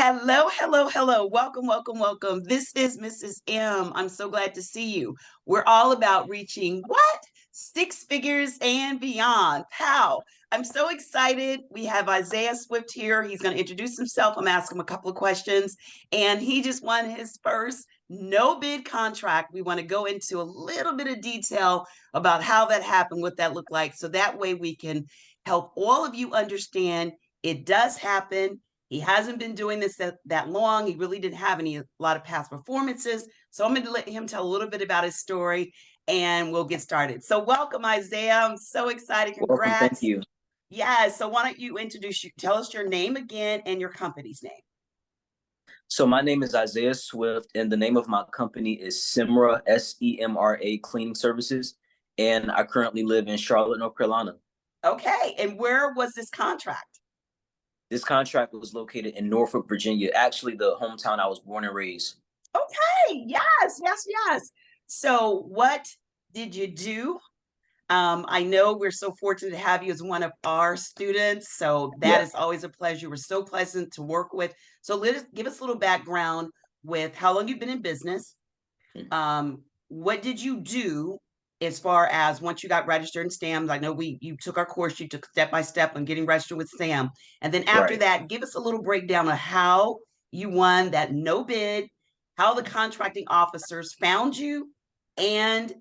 Hello, hello, hello. Welcome, welcome, welcome. This is Mrs. M. I'm so glad to see you. We're all about reaching what? Six figures and beyond. How? I'm so excited. We have Isaiah Swift here. He's going to introduce himself. I'm asking him a couple of questions, and he just won his first no bid contract. We want to go into a little bit of detail about how that happened, what that looked like, so that way we can help all of you understand it does happen. He hasn't been doing this that long. He really didn't have a lot of past performances. So I'm going to let him tell a little bit about his story and we'll get started. So welcome, Isaiah. I'm so excited. Welcome. Thank Congrats. you. Yeah. So why don't you tell us your name again and your company's name. So my name is Isaiah Swift, and the name of my company is SEMRA, SEMRA Cleaning Services, and I currently live in Charlotte, North Carolina. Okay. And where was this contract? This contract was located in Norfolk, Virginia, actually the hometown I was born and raised. Okay. Yes, yes, yes. So what did you do? I know we're so fortunate to have you as one of our students. So that is always a pleasure. We're so pleasant to work with. So give us a little background with how long you've been in business. What did you do as far as once you got registered in SAM? I know you took our course, you took step by step on getting registered with SAM. And then after that, give us a little breakdown of how you won that no bid, how the contracting officers found you, and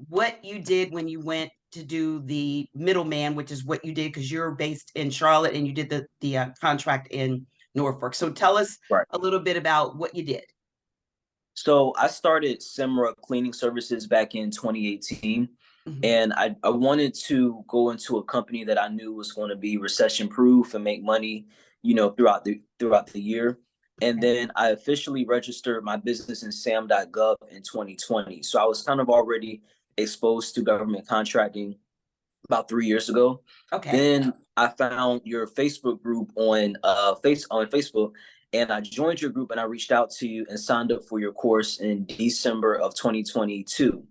what you did when you went to do the middleman, which is what you did because you're based in Charlotte and you did the contract in Norfolk. So tell us a little bit about what you did. So I started SEMRA Cleaning Services back in 2018, and I wanted to go into a company that I knew was going to be recession proof and make money, throughout the year. And then I officially registered my business in sam.gov in 2020. So I was kind of already exposed to government contracting about 3 years ago. Then I found your Facebook group on Facebook, and I joined your group and I reached out to you and signed up for your course in December of 2022.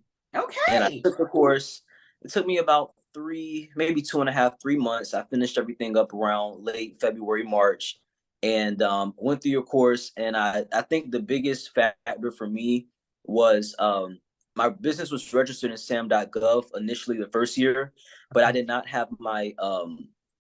And I took the course. It took me about 2.5, 3 months. I finished everything up around late February, March, and went through your course. And I think the biggest factor for me was my business was registered in sam.gov initially the first year, but I did not have my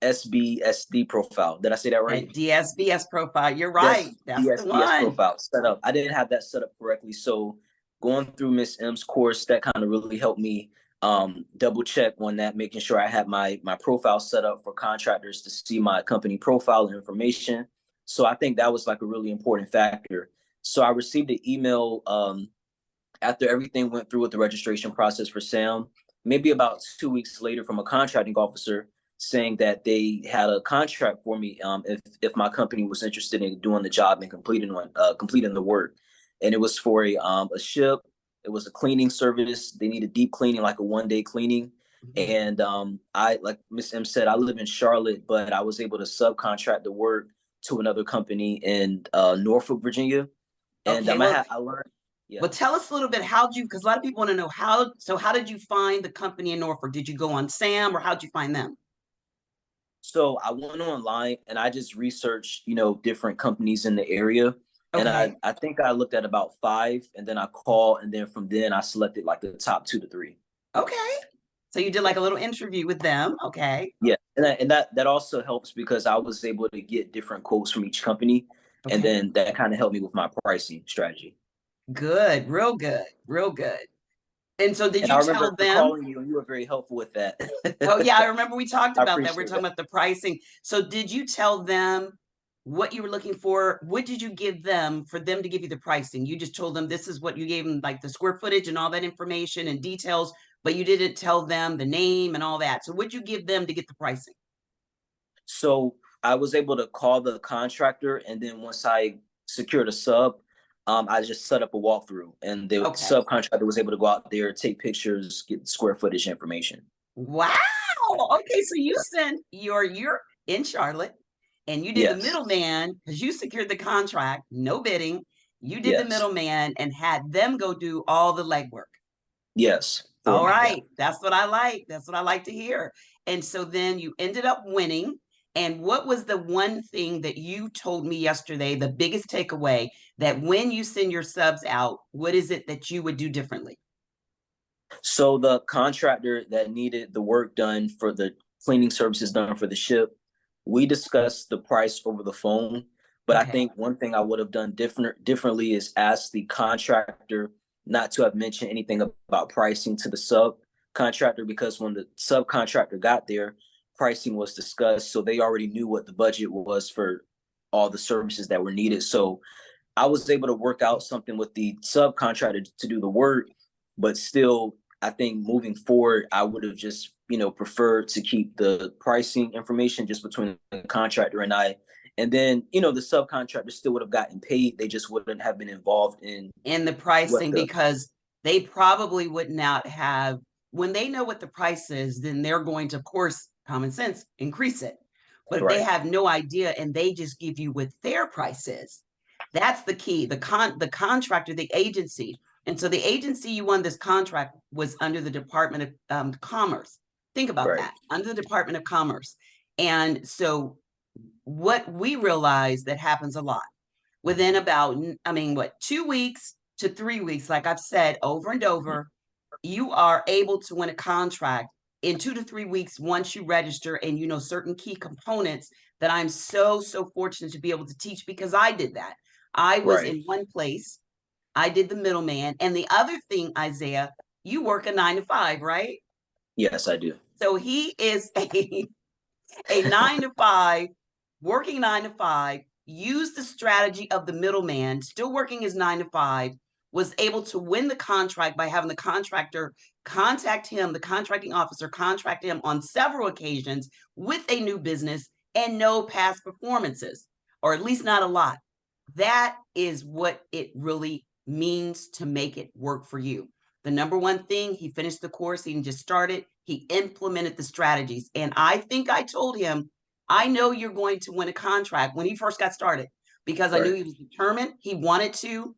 SBSD profile. Did I say that right? DSBS profile. You're right. That's DSBS the one. profile set up. I didn't have that set up correctly. So going through Miss M's course, that kind of really helped me double check on that, making sure I had my profile set up for contractors to see my company profile and information. So I think that was like a really important factor. So I received an email after everything went through with the registration process for SAM, maybe about 2 weeks later, from a contracting officer saying that they had a contract for me if my company was interested in doing the job and completing the work. And it was for a ship. It was a cleaning service. They needed deep cleaning, like a 1-day cleaning. And I, like Miss M said, I live in Charlotte, but I was able to subcontract the work to another company in Norfolk, Virginia. And I learned. Yeah. Well, tell us a little bit, because a lot of people want to know how did you find the company in Norfolk? Did you go on SAM or how'd you find them? So I went online and I just researched, different companies in the area. And I think I looked at about 5, and then I called, and then from then I selected like the top 2 to 3. Okay. So you did like a little interview with them. Okay. Yeah. And that also helps because I was able to get different quotes from each company. And then that kind of helped me with my pricing strategy. Good. Real good. Real good. And so did you tell them? Calling you, and you were very helpful with that. Oh, yeah. I remember we talked about that. We're talking about the pricing. So did you tell them what you were looking for? What did you give them for them to give you the pricing? You just told them this is what you gave them, like the square footage and all that information and details, but you didn't tell them the name and all that. So what'd you give them to get the pricing? So I was able to call the contractor, and then once I secured a sub, I just set up a walkthrough, and the subcontractor was able to go out there, take pictures, get square footage information. Wow. Okay, so you're in Charlotte, and you did the middleman because you secured the contract, no bidding. You did the middleman and had them go do all the legwork. Yes. All right. That's what I like. That's what I like to hear. And so then you ended up winning. And what was the one thing that you told me yesterday, the biggest takeaway, that when you send your subs out, what is it that you would do differently? So the contractor that needed the work done for the cleaning services done for the ship, we discussed the price over the phone. But I Okay. think one thing I would have done differently is ask the contractor not to have mentioned anything about pricing to the subcontractor, because when the subcontractor got there, pricing was discussed. So they already knew what the budget was for all the services that were needed. So I was able to work out something with the subcontractor to do the work, but still, I think moving forward, I would have just, preferred to keep the pricing information just between the contractor and I. And then, the subcontractor still would have gotten paid. They just wouldn't have been involved In the what pricing, the because they probably would not have, when they know what the price is, then they're going to, of course, common sense, increase it. But if they right, have no idea and they just give you what their price is, that's the key. The contractor, the agency. And so the agency you won this contract was under the Department of Commerce. Think about right, that, under the Department of Commerce. And so what we realize that happens a lot within about, I mean, what, 2 weeks to 3 weeks, like I've said over and over, you are able to win a contract in 2 to 3 weeks once you register and you know certain key components that I'm so fortunate to be able to teach, because I did that. I was right. in one place, I did the middleman. And the other thing, Isaiah, you work a 9 to 5, right? Yes, I do. So he is a 9 to 5, working 9 to 5, used the strategy of the middleman, still working his 9 to 5, was able to win the contract by having the contractor contact him, the contracting officer contact him on several occasions with a new business and no past performances, or at least not a lot. That is what it really means to make it work for you. The number one thing, he finished the course, he just started, he implemented the strategies. And I think I told him, I know you're going to win a contract when he first got started, because I knew Right. he was determined, he wanted to.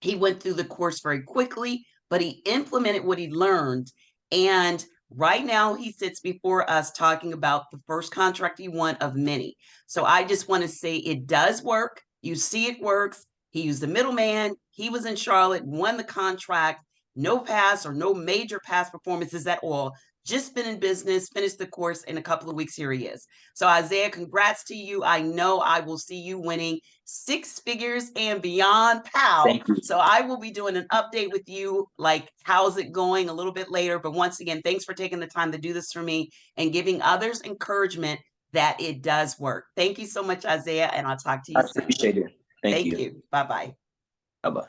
He went through the course very quickly, but he implemented what he learned. And right now he sits before us talking about the first contract he won of many. So I just want to say it does work. You see it works. He used the middleman. He was in Charlotte, won the contract, no pass or no major past performances at all. Just been in business, finished the course in a couple of weeks. Here he is. So Isaiah, congrats to you. I know I will see you winning 6 figures and beyond, pal. Thank you. So I will be doing an update with you, like how's it going, a little bit later. But once again, thanks for taking the time to do this for me and giving others encouragement that it does work. Thank you so much, Isaiah, and I'll talk to I you soon. appreciate it. Thank Thank you. you. Bye-bye. Bye bye.